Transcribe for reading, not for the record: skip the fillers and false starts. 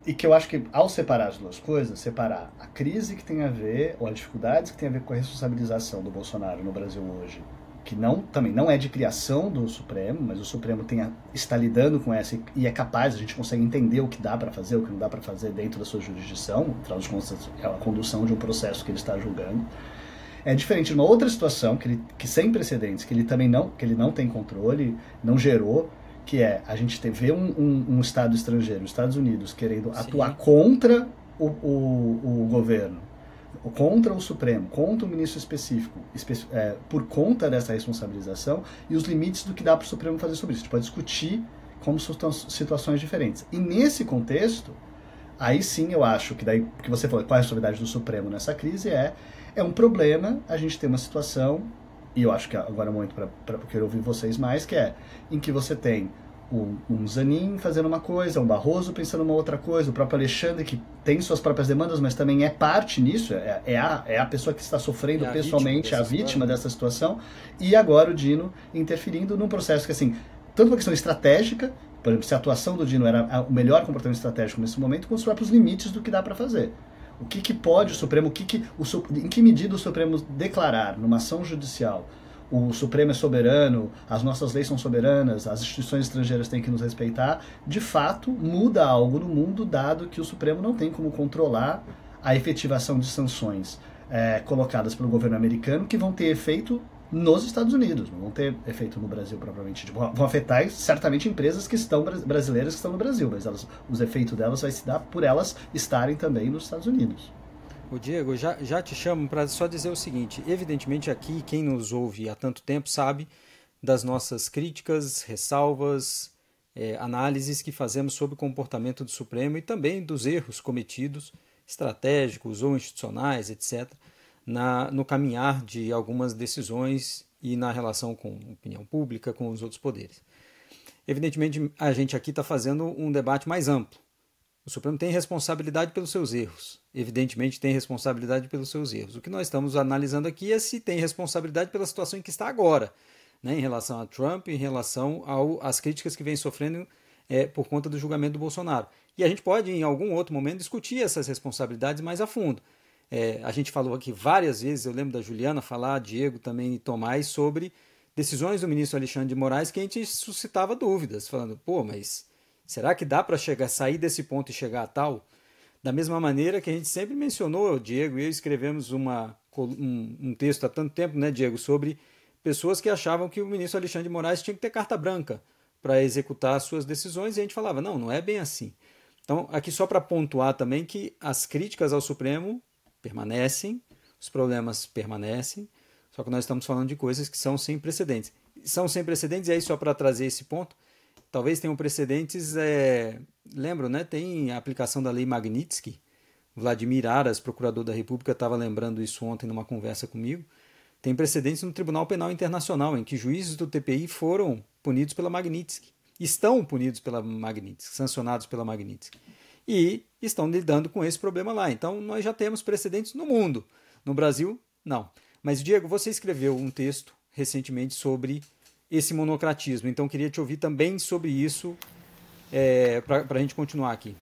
E que eu acho que, ao separar as duas coisas, separar a crise que tem a ver, ou as dificuldades que tem a ver com a responsabilização do Bolsonaro no Brasil hoje, que não, também não é de criação do Supremo, mas o Supremo está lidando com essa e é capaz, a gente consegue entender o que dá para fazer, o que não dá para fazer dentro da sua jurisdição, afinal de contas, é a condução de um processo que ele está julgando. É diferente de uma outra situação que sem precedentes, que ele também não, que ele não tem controle, não gerou, que é a gente vê um Estado estrangeiro, os Estados Unidos, querendo atuar Sim. contra o governo, contra o Supremo, contra o ministro específico, por conta dessa responsabilização e os limites do que dá para o Supremo fazer sobre isso. A gente pode discutir como situações diferentes. E nesse contexto, aí sim eu acho que daí, porque você falou qual é a responsabilidade do Supremo nessa crise, é um problema a gente ter uma situação, e eu acho que agora é o momento para eu querer ouvir vocês mais, que é em que você tem um Zanin fazendo uma coisa, um Barroso pensando uma outra coisa, o próprio Alexandre que tem suas próprias demandas, mas também é parte nisso, é a pessoa que está É sofrendo a vítima pessoalmente, a dessa história, vítima né? dessa situação, e agora o Dino interferindo num processo que, assim, tanto uma questão estratégica, por exemplo, se a atuação do Dino era o melhor comportamento estratégico nesse momento, com os próprios limites do que dá para fazer. O que pode o Supremo, em que medida o Supremo declarar numa ação judicial o Supremo é soberano, as nossas leis são soberanas, as instituições estrangeiras têm que nos respeitar, de fato muda algo no mundo, dado que o Supremo não tem como controlar a efetivação de sanções colocadas pelo governo americano que vão ter efeito nos Estados Unidos, não vão ter efeito no Brasil propriamente. Vão afetar certamente empresas que estão brasileiras que estão no Brasil, mas os efeitos delas vai se dar por elas estarem também nos Estados Unidos. O Diego, já te chamo para só dizer o seguinte: evidentemente, aqui, quem nos ouve há tanto tempo sabe das nossas críticas, ressalvas, análises que fazemos sobre o comportamento do Supremo e também dos erros cometidos, estratégicos ou institucionais, etc., no caminhar de algumas decisões e na relação com a opinião pública, com os outros poderes. Evidentemente, a gente aqui está fazendo um debate mais amplo. O Supremo tem responsabilidade pelos seus erros. Evidentemente tem responsabilidade pelos seus erros. O que nós estamos analisando aqui é se tem responsabilidade pela situação em que está agora, né, em relação a Trump, em relação às críticas que vem sofrendo por conta do julgamento do Bolsonaro. E a gente pode, em algum outro momento, discutir essas responsabilidades mais a fundo. A gente falou aqui várias vezes, eu lembro da Juliana falar, Diego também e Tomás, sobre decisões do ministro Alexandre de Moraes que a gente suscitava dúvidas, falando, pô, mas será que dá para sair desse ponto e chegar a tal? Da mesma maneira que a gente sempre mencionou, Diego e eu escrevemos um texto há tanto tempo, né, Diego, sobre pessoas que achavam que o ministro Alexandre de Moraes tinha que ter carta branca para executar suas decisões, e a gente falava, não, não é bem assim. Então, aqui só para pontuar também que as críticas ao Supremo permanecem, os problemas permanecem, só que nós estamos falando de coisas que são sem precedentes. São sem precedentes, e aí só para trazer esse ponto, talvez tenham precedentes, lembro, né? Tem a aplicação da lei Magnitsky. Vladimir Aras, procurador da República, estava lembrando isso ontem numa conversa comigo. Tem precedentes no Tribunal Penal Internacional, em que juízes do TPI foram punidos pela Magnitsky. Estão punidos pela Magnitsky, sancionados pela Magnitsky. E estão lidando com esse problema lá. Então, nós já temos precedentes no mundo. No Brasil, não. Mas, Diego, você escreveu um texto recentemente sobre esse monocratismo. Então, queria te ouvir também sobre isso para a gente continuar aqui.